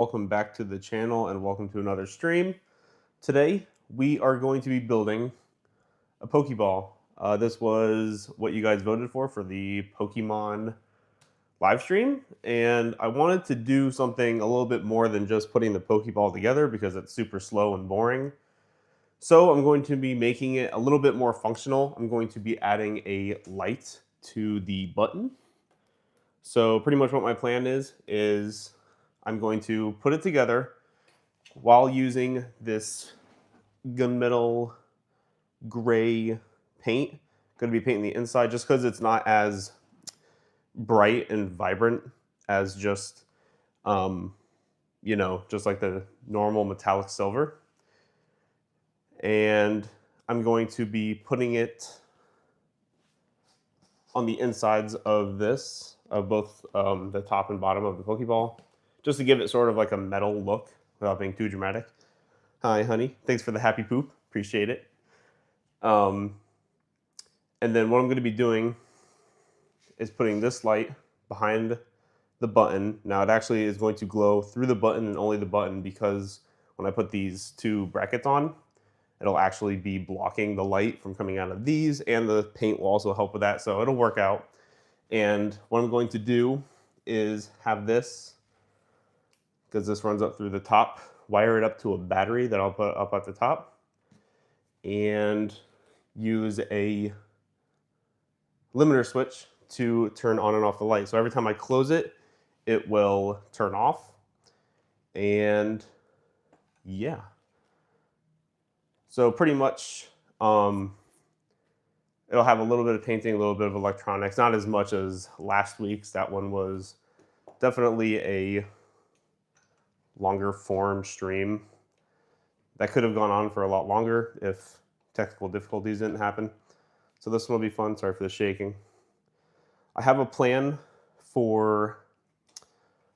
Welcome back to the channel and welcome to another stream. Today we are going to be building a Pokeball. This was what you guys voted for the Pokemon live stream, and I wanted to do something a little bit more than just putting the Pokeball together because it's super slow and boring. So I'm going to be making it a little bit more functional. I'm going to be adding a light to the button. So pretty much what my plan is I'm going to put it together while using this gunmetal gray paint. Going to be painting the inside just because it's not as bright and vibrant as just um, just like the normal metallic silver. And I'm going to be putting it on the insides of both the top and bottom of the Pokeball, just to give it sort of like a metal look without being too dramatic. Hi, honey. Thanks for the happy poop. Appreciate it. Um, and then what I'm going to be doing is putting this light behind the button. Now it actually is going to glow through the button and only the button, because when I put these two brackets on, it'll actually be blocking the light from coming out of these, and the paint will also help with that, so it'll work out. And what I'm going to do is have this, because this runs up through the top, wire it up to a battery that I'll put up at the top, and use a limiter switch to turn on and off the light. So every time I close it, it will turn off. And yeah. So pretty much it'll have a little bit of painting, a little bit of electronics, not as much as last week's. That one was definitely a longer form stream. That could have gone on for a lot longer if technical difficulties didn't happen. So this one will be fun. Sorry for the shaking. I have a plan for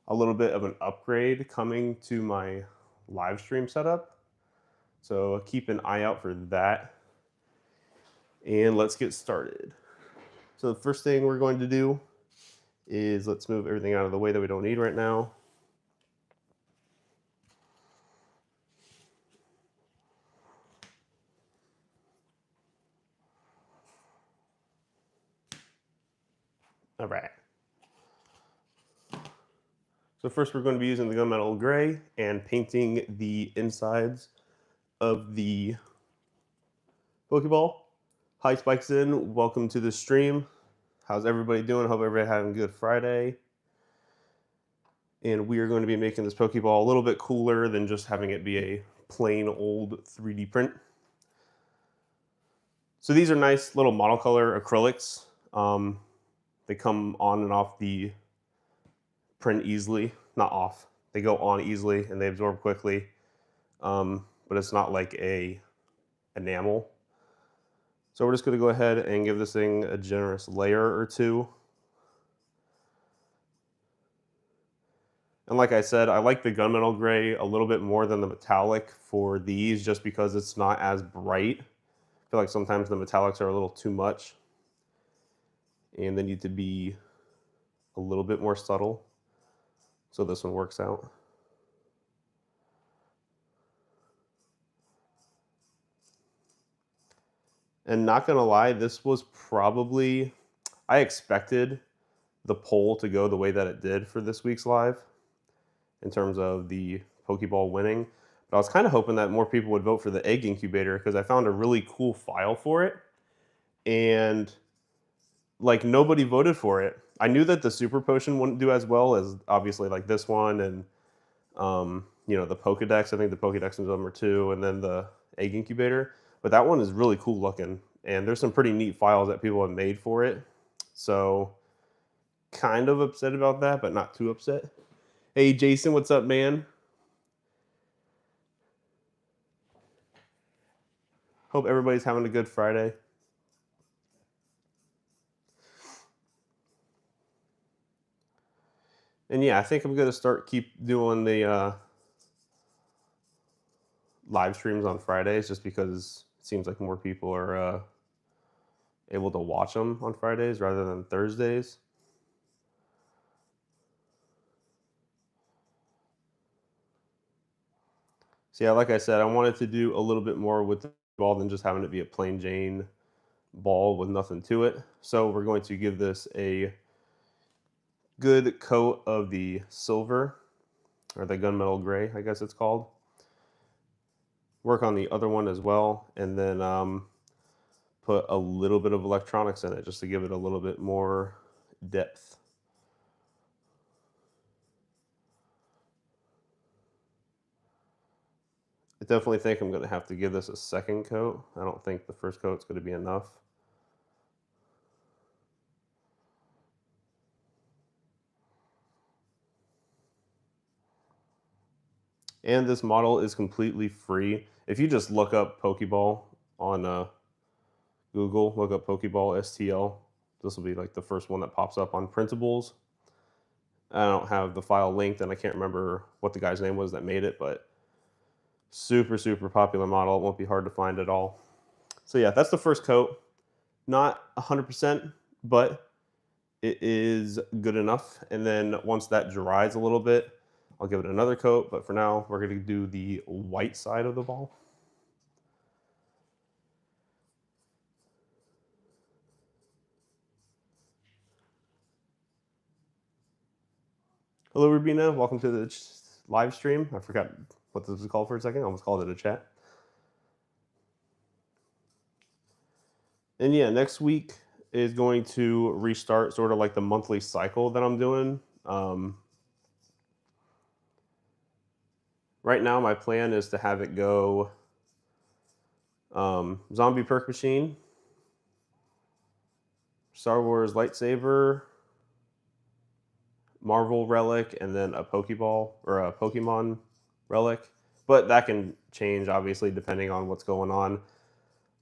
a little bit of an upgrade coming to my live stream setup. So keep an eye out for that. And let's get started. So the first thing we're going to do is let's move everything out of the way that we don't need right now. All right. So first we're going to be using the gunmetal gray and painting the insides of the Pokeball. Hi Spikes in, welcome to the stream. How's everybody doing? Hope everybody having a good Friday. And we are going to be making this Pokeball a little bit cooler than just having it be a plain old 3D print. So these are nice little monocolor acrylics. They come on and off the print easily. Not off. They go on easily and they absorb quickly. But it's not like a enamel. So we're just going to go ahead and give this thing a generous layer or two. And like I said, I like the gunmetal gray a little bit more than the metallic for these, just because it's not as bright. I feel like sometimes the metallics are a little too much, and they need to be a little bit more subtle. So this one works out. And not gonna lie, this was probably, I expected the poll to go the way that it did for this week's live in terms of the Pokeball winning. But I was kind of hoping that more people would vote for the egg incubator, because I found a really cool file for it. And like nobody voted for it. I knew that the super potion wouldn't do as well as obviously like this one and the Pokedex. I think the Pokedex is number 2, and then the egg incubator. But that one is really cool looking, and there's some pretty neat files that people have made for it. So kind of upset about that, but not too upset. Hey Jason, what's up, man? Hope everybody's having a good Friday. And yeah, I think I'm gonna keep doing the live streams on Fridays, just because it seems like more people are able to watch them on Fridays rather than Thursdays. So yeah, like I said, I wanted to do a little bit more with the ball than just having it be a plain Jane ball with nothing to it. So we're going to give this a good coat of the silver, or the gunmetal gray, I guess it's called. Work on the other one as well, and then put a little bit of electronics in it just to give it a little bit more depth. I definitely think I'm going to have to give this a second coat. I don't think the first coat's going to be enough. And this model is completely free. If you just look up Pokeball on Google, look up Pokeball STL. This will be like the first one that pops up on printables. I don't have the file linked, and I can't remember what the guy's name was that made it, but super, super popular model. It won't be hard to find at all. So yeah, that's the first coat. Not 100%, but it is good enough. And then once that dries a little bit, I'll give it another coat. But for now, we're going to do the white side of the ball. Hello, Rubina. Welcome to the live stream. I forgot what this was called for a second. I almost called it a chat. And yeah, next week is going to restart sort of like the monthly cycle that I'm doing. Right now, my plan is to have it go Zombie Perk Machine, Star Wars Lightsaber, Marvel Relic, and then a Pokeball or a Pokemon Relic. But that can change, obviously, depending on what's going on.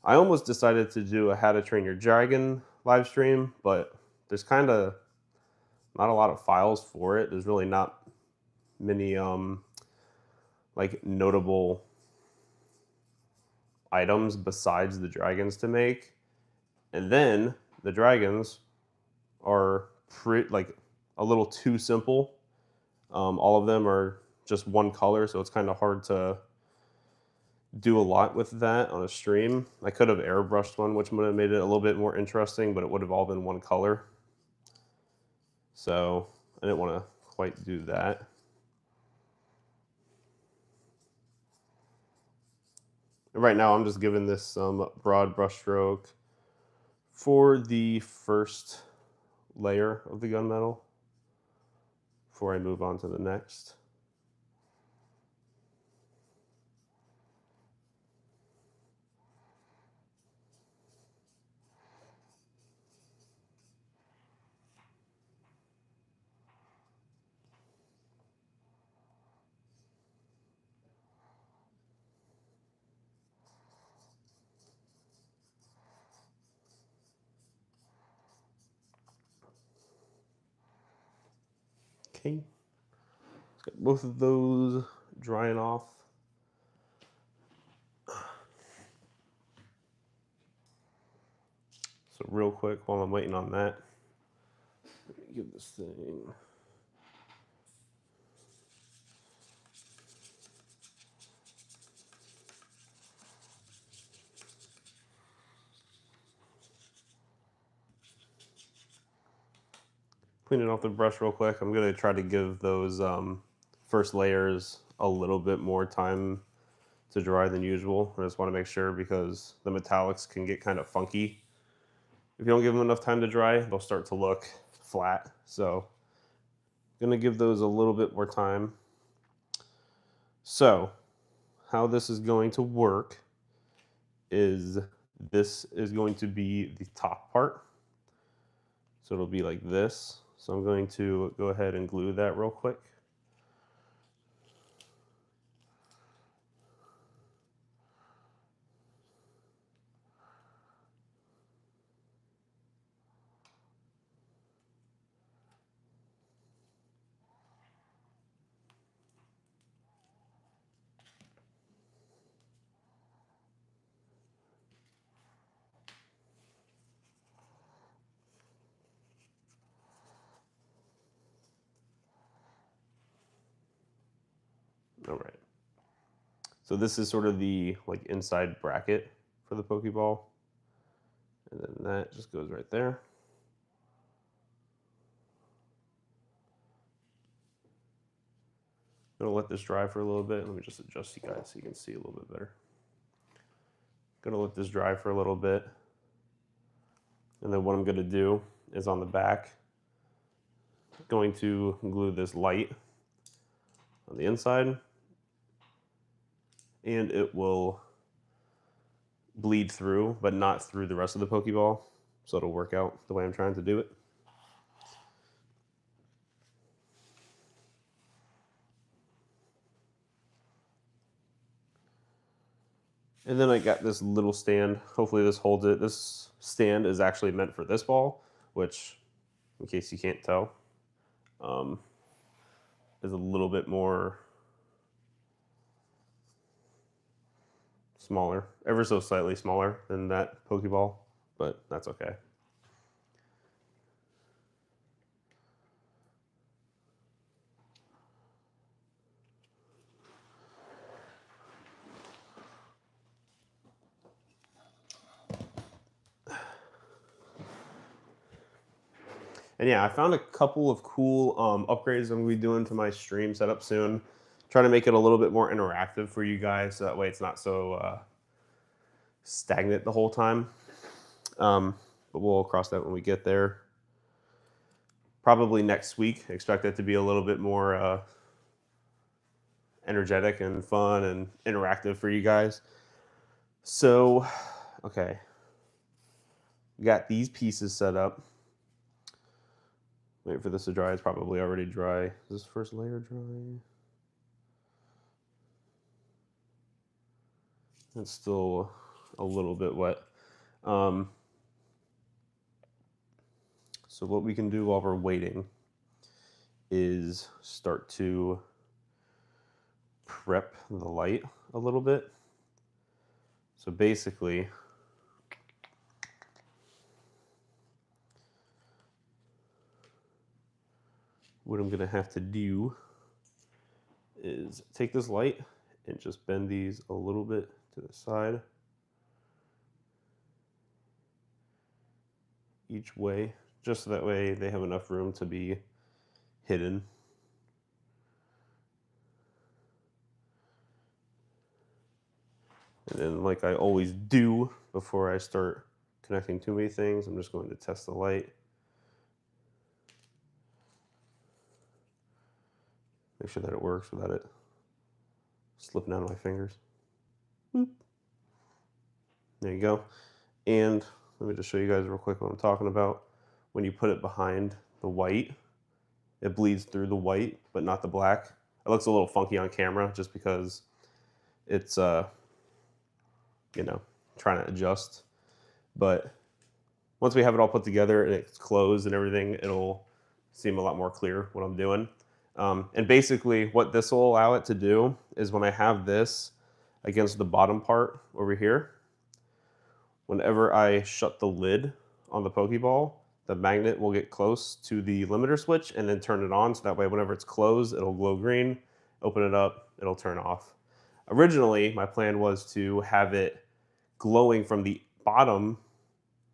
I almost decided to do a How to Train Your Dragon live stream, but there's kind of not a lot of files for it. There's really not many like notable items besides the dragons to make. And then the dragons are like a little too simple. All of them are just one color, so it's kind of hard to do a lot with that on a stream. I could have airbrushed one, which would have made it a little bit more interesting, but it would have all been one color. So I didn't want to quite do that. And right now, I'm just giving this some broad brushstroke for the first layer of the gunmetal before I move on to the next. Okay, got both of those drying off. So real quick, while I'm waiting on that, let me give this thing. Cleaning off the brush real quick. I'm gonna try to give those first layers a little bit more time to dry than usual. I just want to make sure because the metallics can get kind of funky. If you don't give them enough time to dry, they'll start to look flat. So I'm gonna give those a little bit more time. So how this is going to work is this is going to be the top part. So it'll be like this. So I'm going to go ahead and glue that real quick. All right. So this is sort of the like inside bracket for the Pokeball. And then that just goes right there. I'm gonna let this dry for a little bit. Let me just adjust you guys so you can see a little bit better. Gonna let this dry for a little bit. And then what I'm gonna do is on the back, going to glue this light on the inside, and it will bleed through, but not through the rest of the Pokeball. So it'll work out the way I'm trying to do it. And then I got this little stand. Hopefully this holds it. This stand is actually meant for this ball, which, in case you can't tell, is a little bit more smaller, ever so slightly smaller than that Pokeball, but that's okay. And yeah, I found a couple of cool upgrades I'm going to be doing to my stream setup soon. Trying to make it a little bit more interactive for you guys, so that way it's not so stagnant the whole time. But we'll cross that when we get there. Probably next week. Expect it to be a little bit more energetic and fun and interactive for you guys. So, okay. We got these pieces set up. Wait for this to dry. It's probably already dry. Is this first layer dry? It's still a little bit wet. So what we can do while we're waiting is start to prep the light a little bit. So basically, what I'm gonna have to do is take this light and just bend these a little bit to the side each way, just so that way they have enough room to be hidden. And then, like I always do before I start connecting too many things, I'm just going to test the light. Make sure that it works without it slipping out of my fingers. Boop. There you go. And let me just show you guys real quick what I'm talking about. When you put it behind the white, it bleeds through the white, but not the black. It looks a little funky on camera just because it's, you know, trying to adjust. But once we have it all put together and it's closed and everything, it'll seem a lot more clear what I'm doing. And basically what this will allow it to do is when I have this against the bottom part over here, whenever I shut the lid on the Pokeball, the magnet will get close to the limiter switch and then turn it on. So that way, whenever it's closed, it'll glow green. Open it up, it'll turn off. Originally, my plan was to have it glowing from the bottom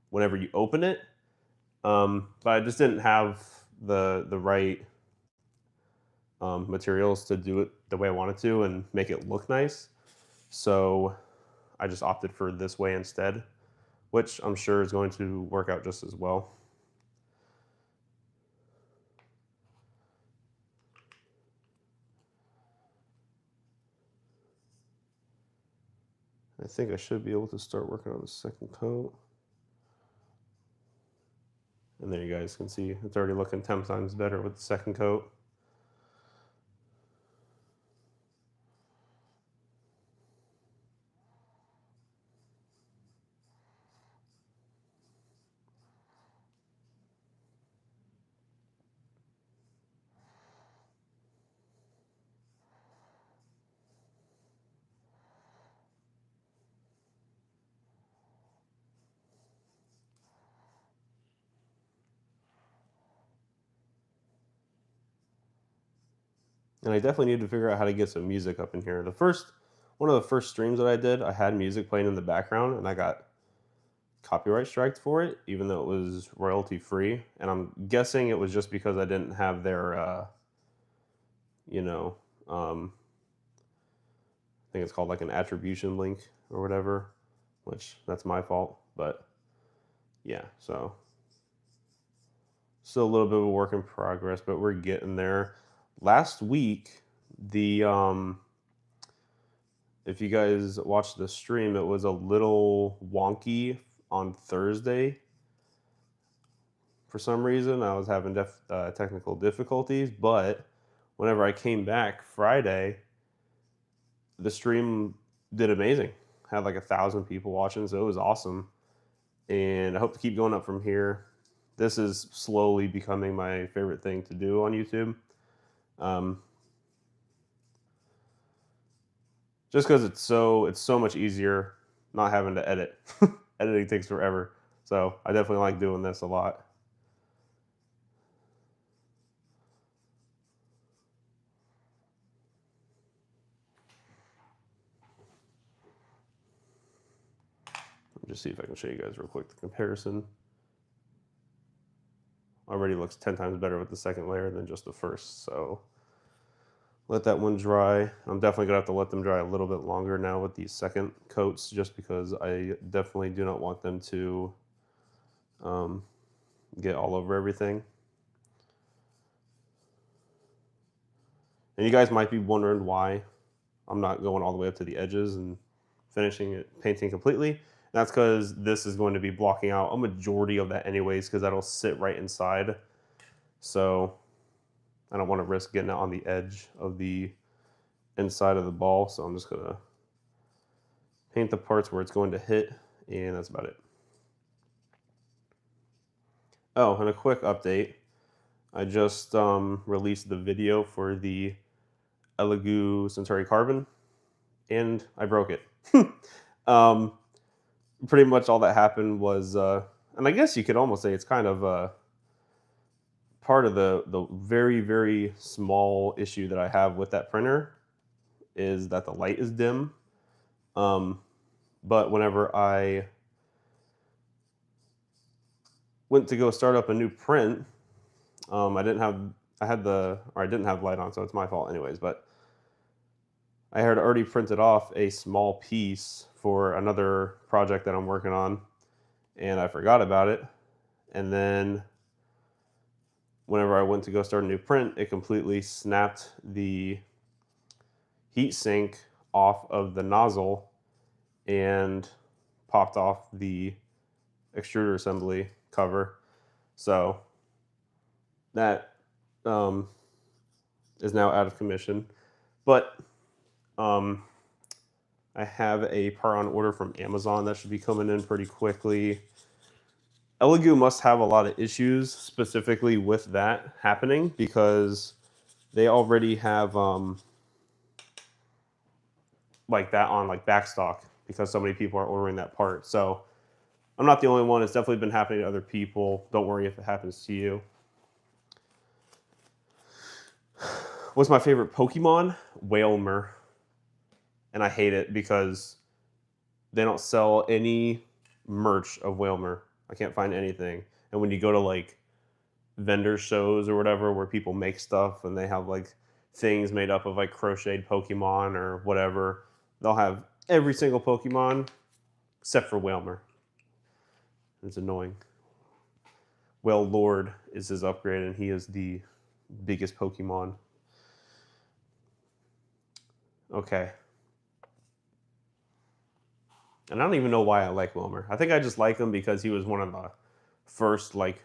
whenever you open it, but I just didn't have the right materials to do it the way I wanted to and make it look nice. So I just opted for this way instead, which I'm sure is going to work out just as well. I think I should be able to start working on the second coat. And there you guys can see it's already looking 10 times better with the second coat. And I definitely need to figure out how to get some music up in here. The first one of the first streams that I did, I had music playing in the background, and I got copyright striked for it, even though it was royalty free. And I'm guessing it was just because I didn't have their, you know, I think it's called like an attribution link or whatever, which that's my fault. But yeah, so still a little bit of a work in progress, but we're getting there. Last week, the if you guys watched the stream, it was a little wonky on Thursday. For some reason, I was having technical difficulties, but whenever I came back Friday, the stream did amazing. Had like 1,000 people watching, so it was awesome. And I hope to keep going up from here. This is slowly becoming my favorite thing to do on YouTube. Just because it's so much easier not having to edit. Editing takes forever, so I definitely like doing this a lot. Just see if I can show you guys real quick the comparison. Already looks 10 times better with the second layer than just the first. So let that one dry. I'm definitely gonna have to let them dry a little bit longer now with these second coats, just because I definitely do not want them to get all over everything. And you guys might be wondering why I'm not going all the way up to the edges and finishing it, painting completely. That's because this is going to be blocking out a majority of that anyways, because that'll sit right inside. So I don't want to risk getting it on the edge of the inside of the ball. So I'm just going to paint the parts where it's going to hit, and that's about it. Oh, and a quick update. I just released the video for the Elegoo Centauri Carbon, and I broke it. Pretty much all that happened was, and I guess you could almost say it's kind of part of the very, very small issue that I have with that printer is that the light is dim. But whenever I went to go start up a new print, I didn't have light on, so it's my fault anyways, but I had already printed off a small piece for another project that I'm working on, and I forgot about it. And then whenever I went to go start a new print, it completely snapped the heat sink off of the nozzle and popped off the extruder assembly cover. So that is now out of commission. But I have a part on order from Amazon that should be coming in pretty quickly. Elegoo must have a lot of issues specifically with that happening, because they already have like that on like backstock, because so many people are ordering that part. So I'm not the only one. It's definitely been happening to other people. Don't worry if it happens to you. What's my favorite Pokemon? Whalmer. And I hate it because they don't sell any merch of Whalmer. I can't find anything. And when you go to like vendor shows or whatever where people make stuff and they have like things made up of like crocheted Pokemon or whatever, they'll have every single Pokemon except for Whalmer. It's annoying. Well, Lord is his upgrade, and he is the biggest Pokemon. Okay. And I don't even know why I like Wilmer. I think I just like him because he was one of the first like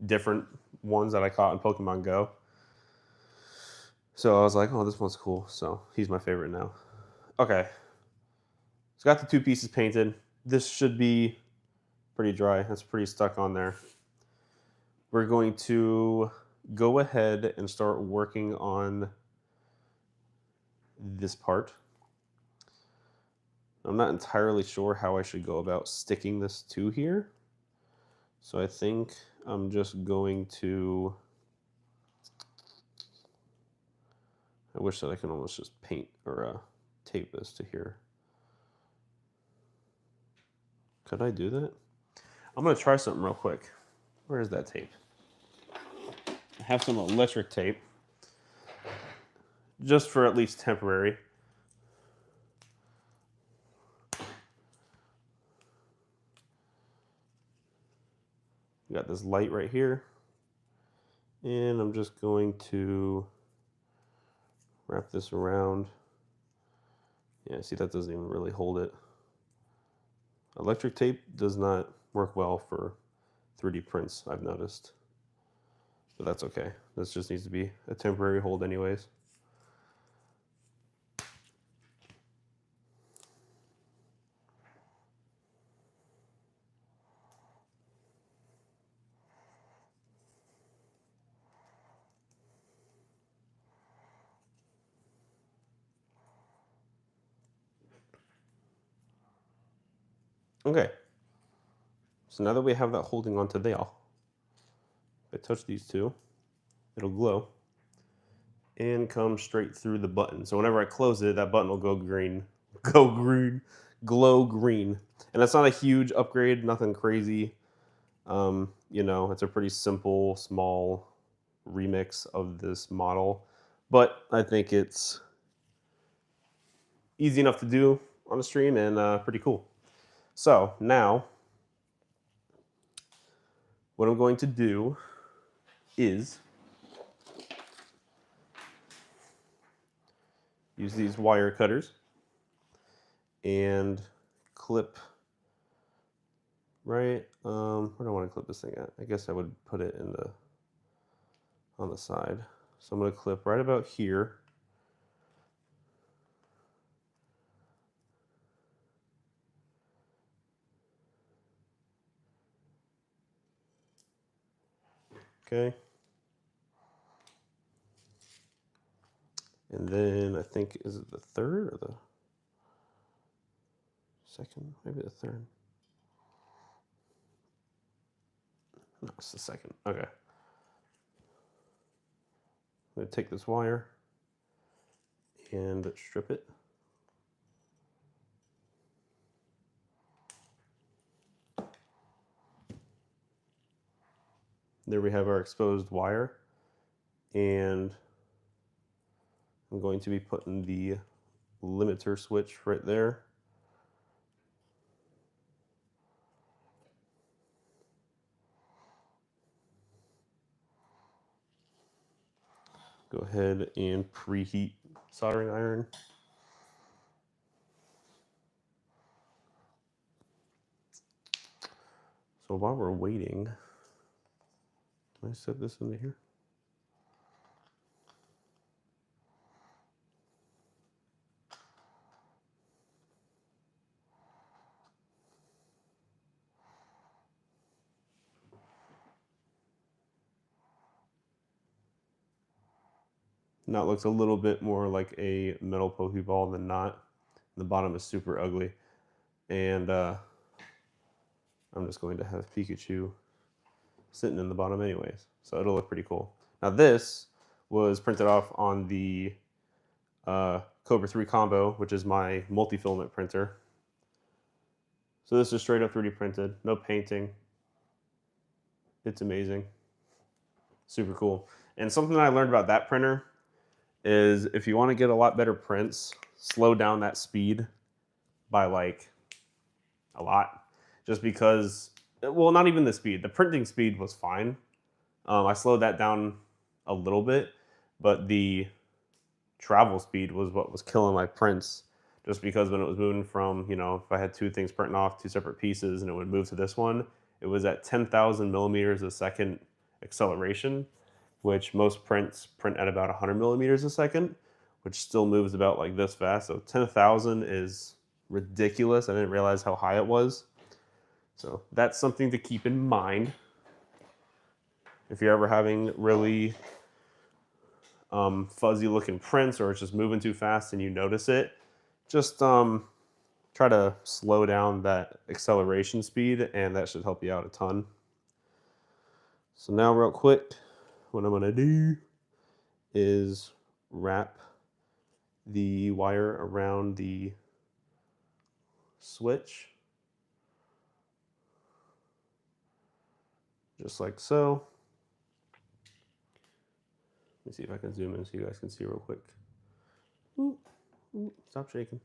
different ones that I caught in Pokemon Go. So I was like, oh, this one's cool. So he's my favorite now. Okay. So got the two pieces painted. This should be pretty dry. That's pretty stuck on there. We're going to go ahead and start working on this part. I'm not entirely sure how I should go about sticking this to here. So I think I'm just going to, I wish that I could almost just paint or tape this to here? Could I do that? I'm gonna try something real quick. Where is that tape? I have some electric tape, just for at least temporary. We got this light right here, and I'm just going to wrap this around. Yeah, see, that doesn't even really hold it. Electric tape does not work well for 3D prints, I've noticed. But that's okay. This just needs to be a temporary hold anyways. Okay. So now that we have that holding onto there, if I touch these two, it'll glow and come straight through the button. So whenever I close it, that button will go green, go green, glow green. And that's not a huge upgrade, nothing crazy. You know, it's a pretty simple, small remix of this model, but I think it's easy enough to do on the stream and pretty cool. So now, what I'm going to do is use these wire cutters and clip right, where do I want to clip this thing at? I guess I would put it in the, on the side. So I'm going to clip right about here. Okay. And then I think, is it the third or the second? Maybe the third. No, it's the second. Okay. I'm going to take this wire and strip it. There we have our exposed wire, and I'm going to be putting the limiter switch right there. Go ahead and preheat soldering iron. So while we're waiting, can I set this into here? Now it looks a little bit more like a metal Pokeball than not. The bottom is super ugly. And I'm just going to have Pikachu sitting in the bottom anyways. So it'll look pretty cool. Now this was printed off on the Cobra 3 Combo, which is my multi-filament printer. So this is straight up 3D printed, no painting. It's amazing. Super cool. And something that I learned about that printer is if you want to get a lot better prints, slow down that speed by like a lot. Just because, well, not even the speed. The printing speed was fine. I slowed that down a little bit, but the travel speed was what was killing my prints. Just because when it was moving from, you know, if I had two things printing off two separate pieces and it would move to this one, it was at 10,000 millimeters a second acceleration, which most prints print at about 100 millimeters a second, which still moves about like this fast. So 10,000 is ridiculous. I didn't realize how high it was. So that's something to keep in mind. If you're ever having really fuzzy looking prints or it's just moving too fast and you notice it, just try to slow down that acceleration speed and that should help you out a ton. So now real quick, what I'm gonna do is wrap the wire around the switch, just like so. Let me see if I can zoom in so you guys can see real quick. Ooh, ooh, stop shaking.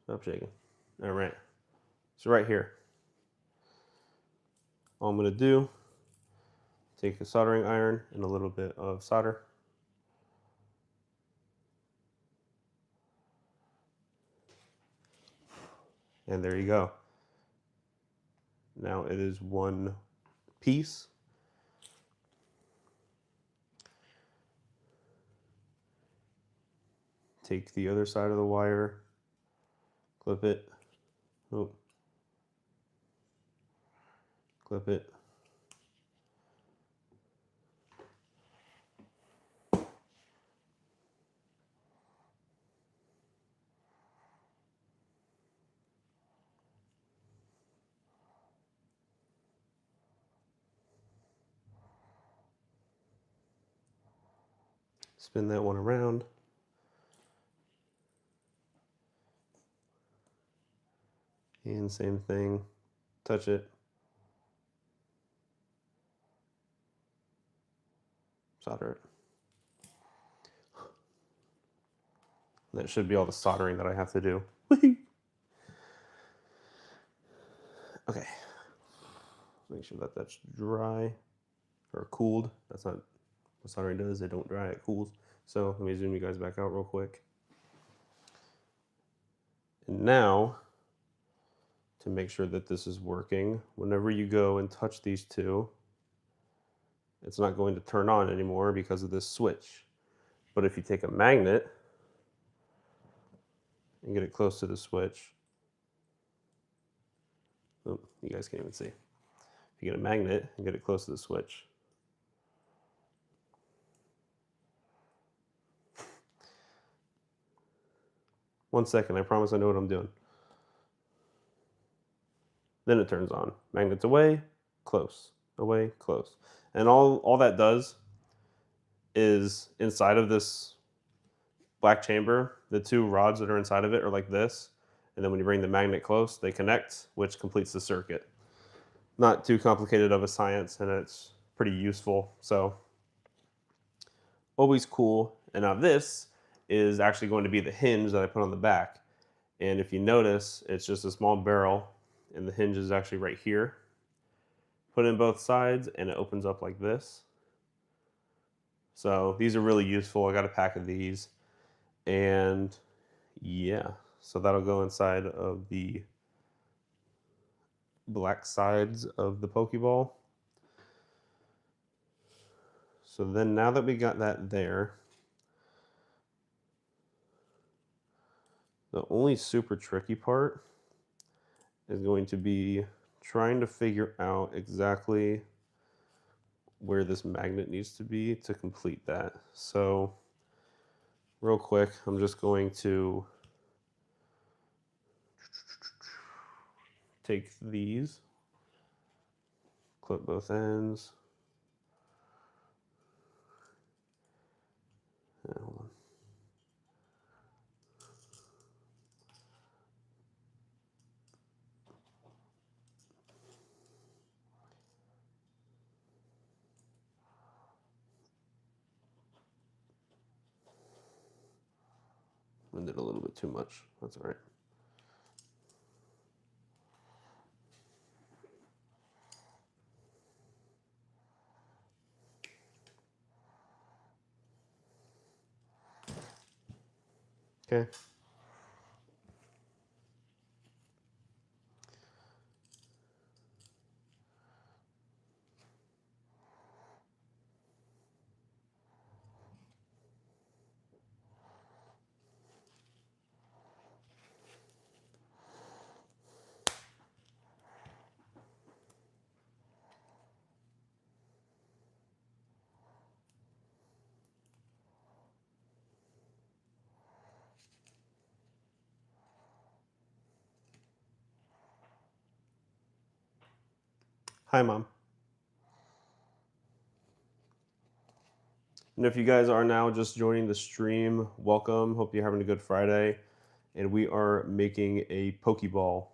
Stop shaking. All right. So right here, all I'm going to do, take a soldering iron and a little bit of solder. And there you go. Now it is one piece. Take the other side of the wire, clip it. Oh. Clip it. Spin that one around. And same thing, touch it. Solder it. That should be all the soldering that I have to do. Okay. Make sure that that's dry or cooled. That's not what soldering does. It don't dry, it cools. So let me zoom you guys back out real quick. And now, to make sure that this is working, whenever you go and touch these two, it's not going to turn on anymore because of this switch. But if you take a magnet and get it close to the switch, oh, you guys can't even see. If you get a magnet and get it close to the switch, one second, I promise I know what I'm doing. Then it turns on. Magnets away, close, away, close. And all that does is inside of this black chamber, the two rods that are inside of it are like this. And then when you bring the magnet close, they connect, which completes the circuit. Not too complicated of a science, and it's pretty useful. So always cool. And now this is actually going to be the hinge that I put on the back. And if you notice, it's just a small barrel, and the hinge is actually right here. Put in both sides, and it opens up like this. So these are really useful. I got a pack of these. And yeah, so that'll go inside of the black sides of the Pokeball. So then now that we got that there, the only super tricky part is going to be trying to figure out exactly where this magnet needs to be to complete that. So real quick, I'm just going to take these, clip both ends. Hold on. I did a little bit too much. That's all right. Okay. Hi, Mom. And if you guys are now just joining the stream, welcome. Hope you're having a good Friday. And we are making a Pokeball.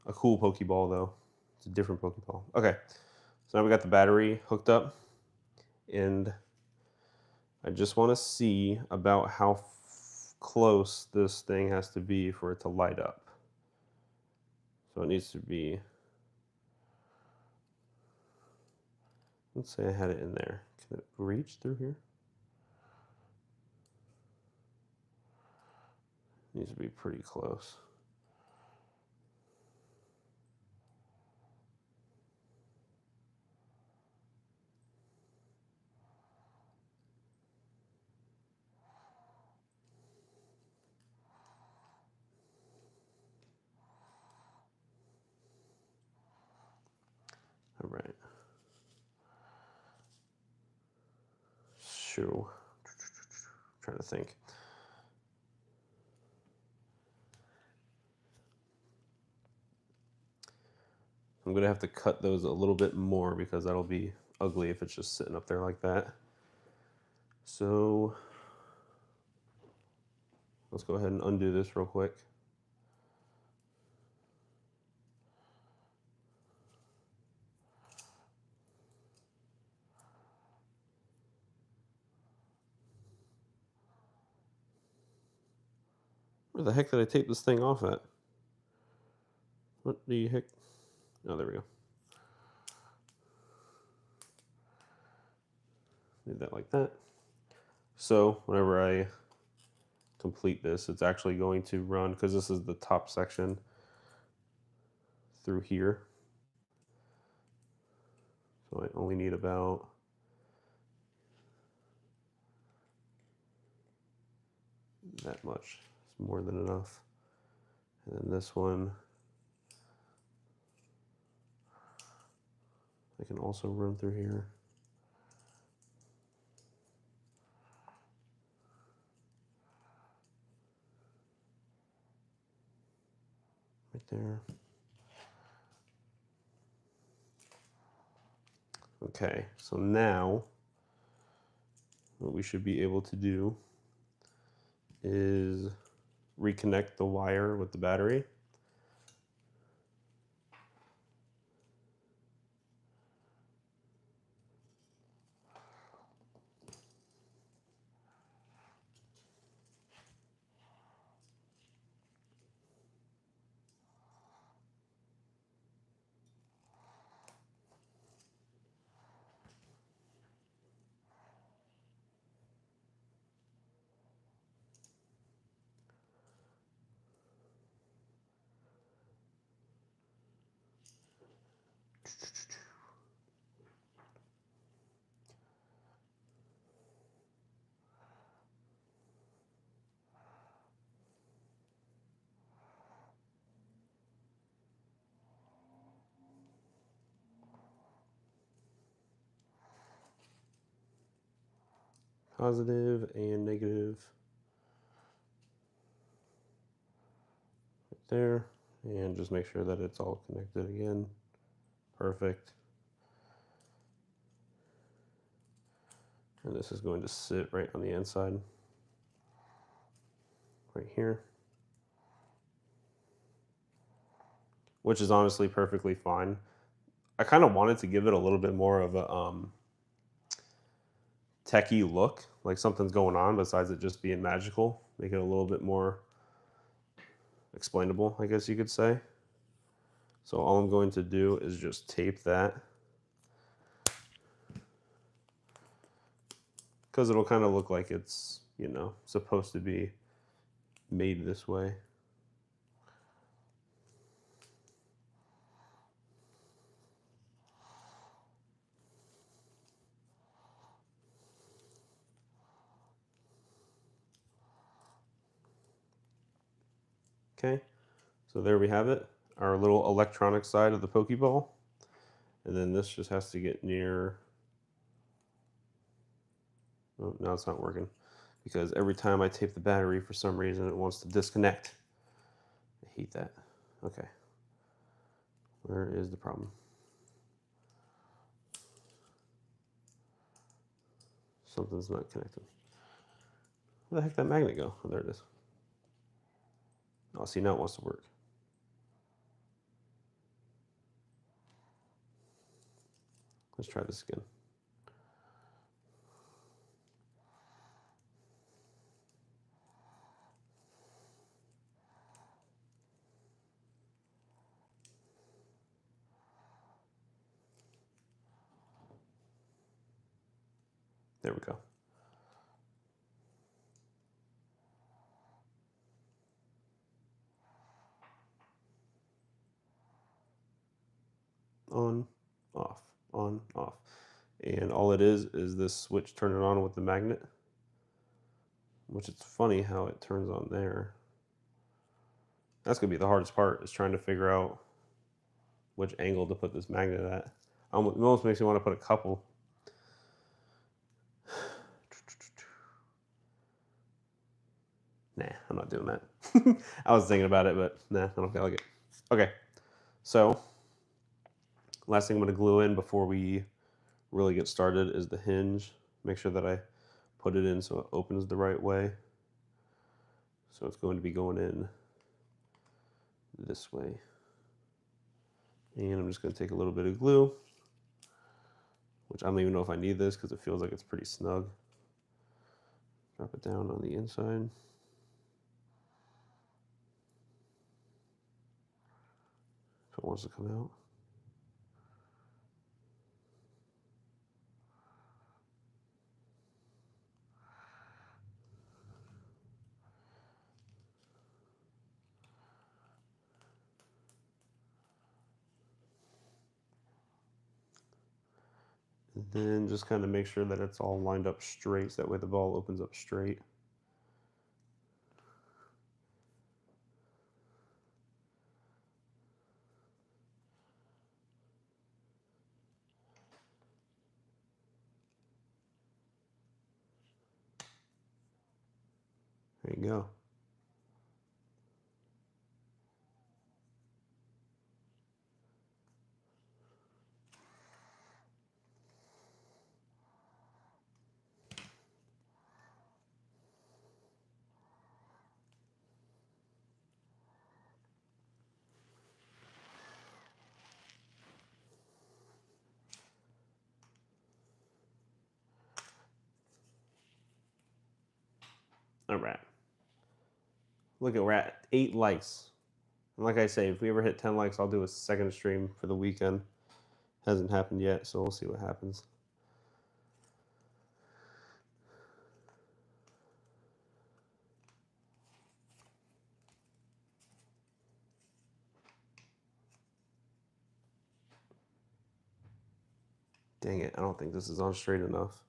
A cool Pokeball, though. It's a different Pokeball. Okay, so now we got the battery hooked up. And I just want to see about how close this thing has to be for it to light up. So it needs to be, let's say I had it in there. Can it reach through here? Needs to be pretty close. All right. Shoo. Trying to think. I'm going to have to cut those a little bit more because that'll be ugly if it's just sitting up there like that. So let's go ahead and undo this real quick. Where the heck did I tape this thing off at? What the heck? Oh, there we go. Do that like that. So whenever I complete this, it's actually going to run, because this is the top section, through here. So I only need about that much. It's more than enough. And then this one, I can also run through here. Right there. Okay, so now what we should be able to do is reconnect the wire with the battery. Positive and negative. Right there. And just make sure that it's all connected again. Perfect. And this is going to sit right on the inside. Right here. Which is honestly perfectly fine. I kind of wanted to give it a little bit more of a techie look, like something's going on besides it just being magical. Make it a little bit more explainable, I guess you could say. So all I'm going to do is just tape that, because it'll kind of look like it's, you know, supposed to be made this way. Okay, so there we have it, our little electronic side of the Pokeball. And then this just has to get near. Oh, now it's not working, because every time I tape the battery, for some reason, it wants to disconnect. I hate that. Okay. Where is the problem? Something's not connected. Where the heck did that magnet go? Oh, there it is. Oh, see, now it wants to work. Let's try this again. There we go. On, off, on, off. And all it is this switch turning on with the magnet, which it's funny how it turns on there. That's gonna be the hardest part, is trying to figure out which angle to put this magnet at. It almost makes me want to put a couple. Nah, I'm not doing that. I was thinking about it, but nah, I don't feel like it. Okay, so last thing I'm gonna glue in before we really get started is the hinge. Make sure that I put it in so it opens the right way. So it's going to be going in this way. And I'm just gonna take a little bit of glue, which I don't even know if I need this because it feels like it's pretty snug. Drop it down on the inside. If it wants to come out. And then just kind of make sure that it's all lined up straight, so that way the ball opens up straight. There you go. All right. Look at, we're at 8 likes. And like I say, if we ever hit 10 likes, I'll do a second stream for the weekend. Hasn't happened yet, so we'll see what happens. Dang it, I don't think this is on straight enough.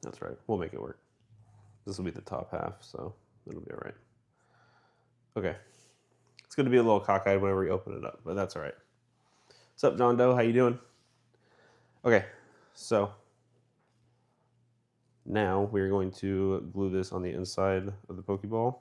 That's right, we'll make it work. This will be the top half, so it'll be all right. Okay, it's gonna be a little cockeyed whenever we open it up, but that's all right. What's up, John Doe? How you doing? Okay, so now we're going to glue this on the inside of the Pokeball.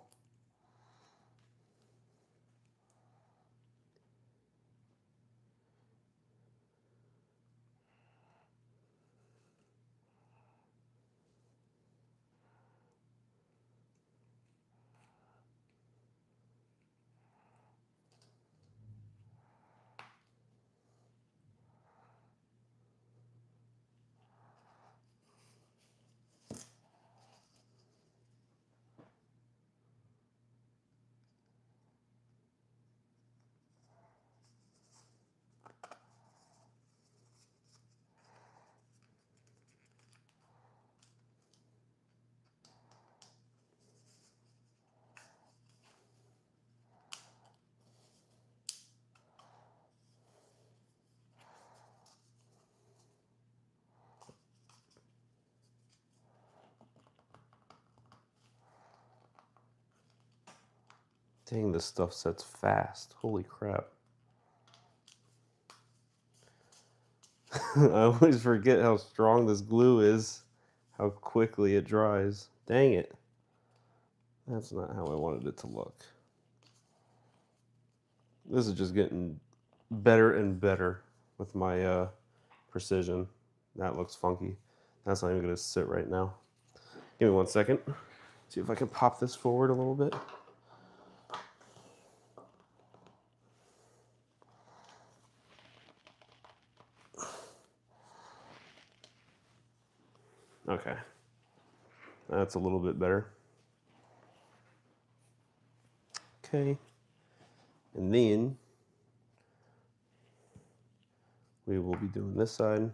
Dang, this stuff sets fast. Holy crap. I always forget how strong this glue is, how quickly it dries. Dang it. That's not how I wanted it to look. This is just getting better and better with my precision. That looks funky. That's not even going to sit right now. Give me 1 second. See if I can pop this forward a little bit. Okay. That's a little bit better. Okay. And then we will be doing this side.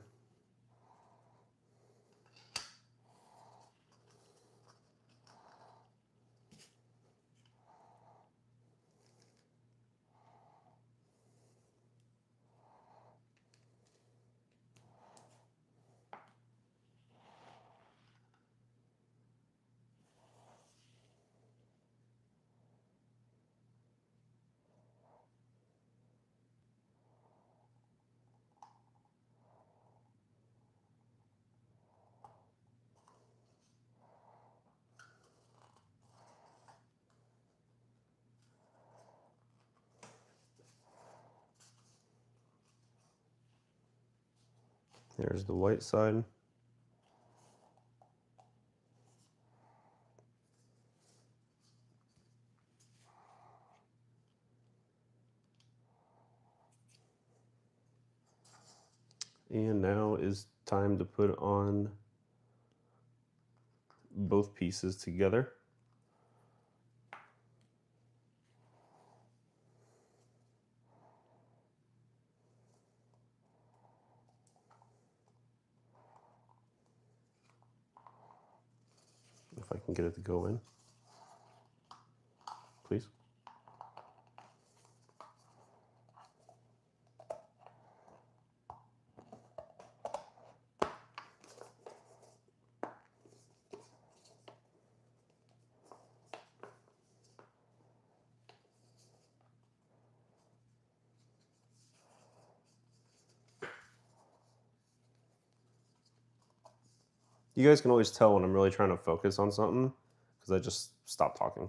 There's the white side. And now is time to put on both pieces together. If I can get it to go in, please. You guys can always tell when I'm really trying to focus on something because I just stop talking.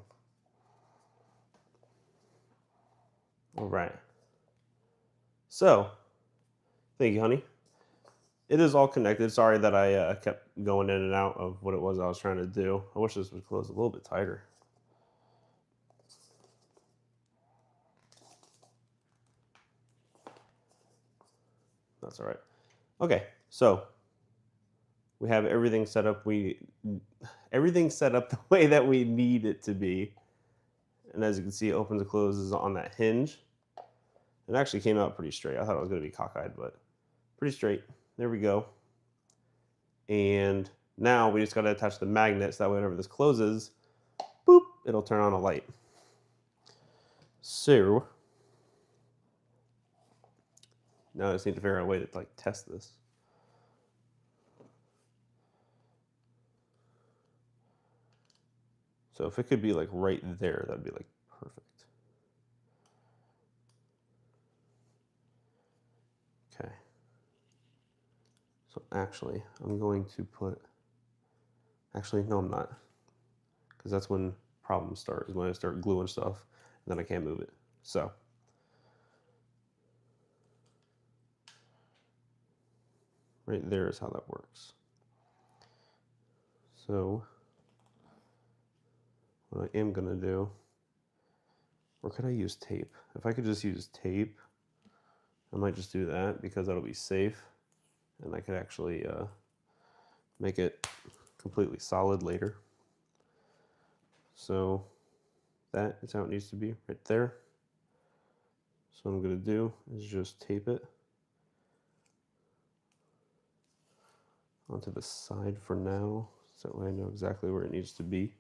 All right. So, thank you, honey. It is all connected. Sorry that I kept going in and out of what it was I was trying to do. I wish this would close a little bit tighter. That's all right. Okay, so we have everything set up. Everything set up the way that we need it to be. And as you can see, it opens and closes on that hinge. It actually came out pretty straight. I thought it was going to be cockeyed, but pretty straight. There we go. And now we just got to attach the magnets. That way, whenever this closes, boop, it'll turn on a light. So now I just need to figure out a way to like test this. So if it could be like right there, that'd be like perfect. Okay. So actually, I'm going to put, actually, no, I'm not. Because that's when problems start, is when I start gluing stuff, and then I can't move it. So right there is how that works. So what I am gonna do, or could I use tape? If I could just use tape, I might just do that because that'll be safe, and I could actually make it completely solid later. So that is how it needs to be right there. So what I'm gonna do is just tape it onto the side for now, so that way I know exactly where it needs to be.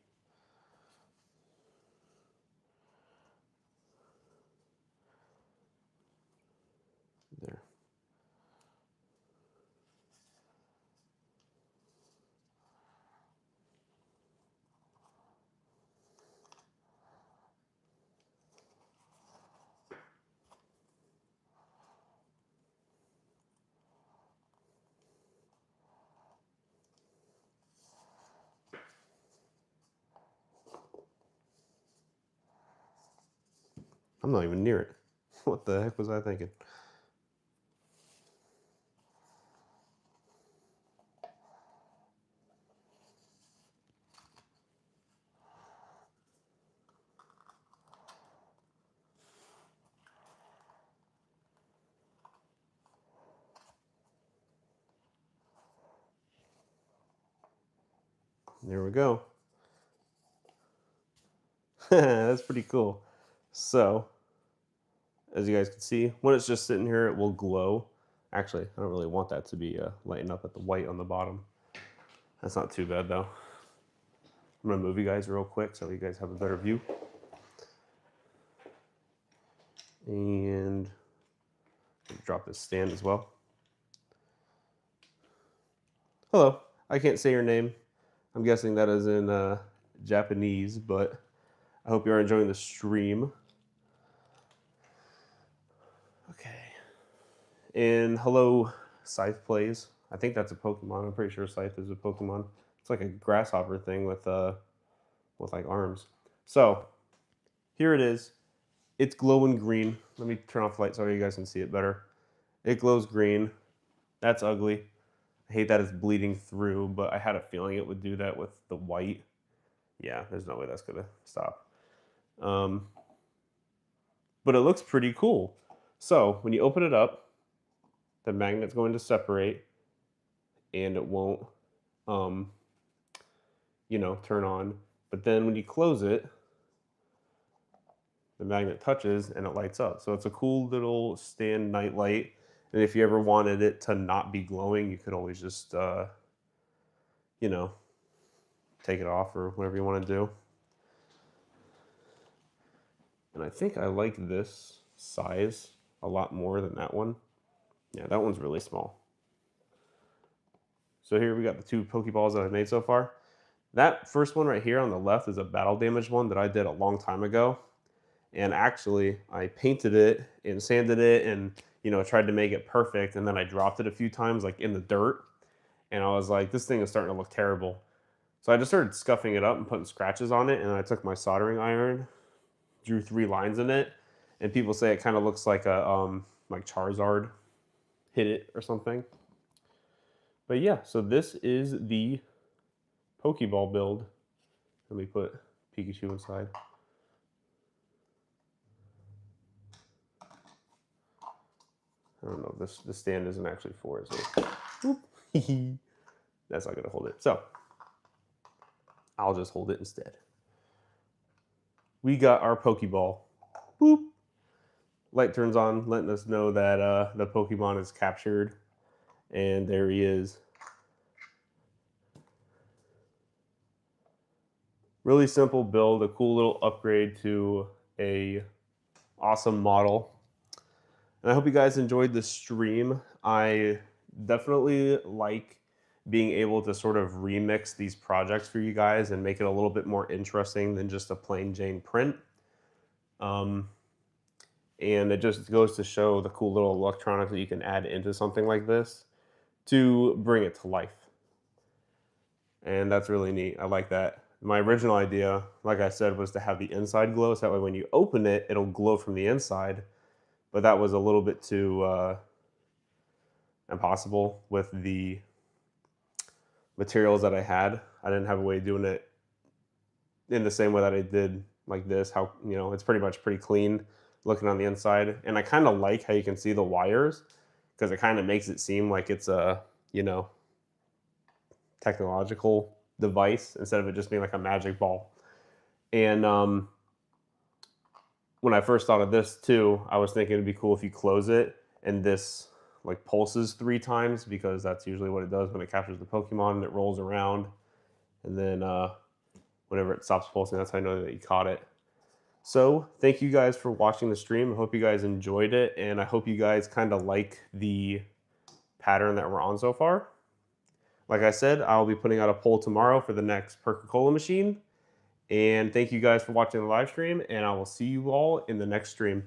There. I'm not even near it. What the heck was I thinking? There we go. That's pretty cool. So, as you guys can see, when it's just sitting here, it will glow. Actually, I don't really want that to be lighting up at the white on the bottom. That's not too bad though. I'm gonna move you guys real quick so you guys have a better view. And drop this stand as well. Hello, I can't say your name. I'm guessing that is in Japanese, but I hope you're enjoying the stream. Okay. And hello, Scythe Plays. I think that's a Pokemon. I'm pretty sure Scythe is a Pokemon. It's like a grasshopper thing with like arms. So here it is. It's glowing green. Let me turn off the light so you guys can see it better. It glows green. That's ugly. I hate that it's bleeding through, but I had a feeling it would do that with the white. Yeah, there's no way that's gonna stop. But it looks pretty cool. So when you open it up, the magnet's going to separate and it won't, turn on. But then when you close it, the magnet touches and it lights up. So it's a cool little stand night light. And if you ever wanted it to not be glowing, you could always just, take it off or whatever you want to do. And I think I like this size a lot more than that one. Yeah, that one's really small. So here we got the two Pokeballs that I've made so far. That first one right here on the left is a battle damage one that I did a long time ago. And actually, I painted it and sanded it and, tried to make it perfect. And then I dropped it a few times, like in the dirt. And I was like, this thing is starting to look terrible. So I just started scuffing it up and putting scratches on it. And I took my soldering iron, drew 3 lines in it. And people say it kind of looks like a, like Charizard hit it or something. But yeah, so this is the Pokeball build. Let me put Pikachu inside. I don't know, the stand isn't actually for it, so that's not gonna hold it. So I'll just hold it instead. We got our Pokeball. Boop. Light turns on, letting us know that the Pokemon is captured. And there he is. Really simple build, a cool little upgrade to a awesome model. And I hope you guys enjoyed the stream. I definitely like being able to sort of remix these projects for you guys and make it a little bit more interesting than just a plain Jane print. And it just goes to show the cool little electronics that you can add into something like this to bring it to life. And that's really neat. I like that. My original idea, like I said, was to have the inside glow, so that way when you open it, it'll glow from the inside. But that was a little bit too impossible with the materials that I had. I didn't have a way of doing it in the same way that I did like this, how, it's pretty clean looking on the inside. And I kind of like how you can see the wires because it kind of makes it seem like it's a, technological device instead of it just being like a magic ball. And when I first thought of this too, I was thinking it'd be cool if you close it and this like pulses 3 times because that's usually what it does when it captures the Pokemon and it rolls around. And then whenever it stops pulsing, that's how I know that you caught it. So thank you guys for watching the stream. I hope you guys enjoyed it. And I hope you guys kind of like the pattern that we're on so far. Like I said, I'll be putting out a poll tomorrow for the next Perca-Cola machine. And thank you guys for watching the live stream, and I will see you all in the next stream.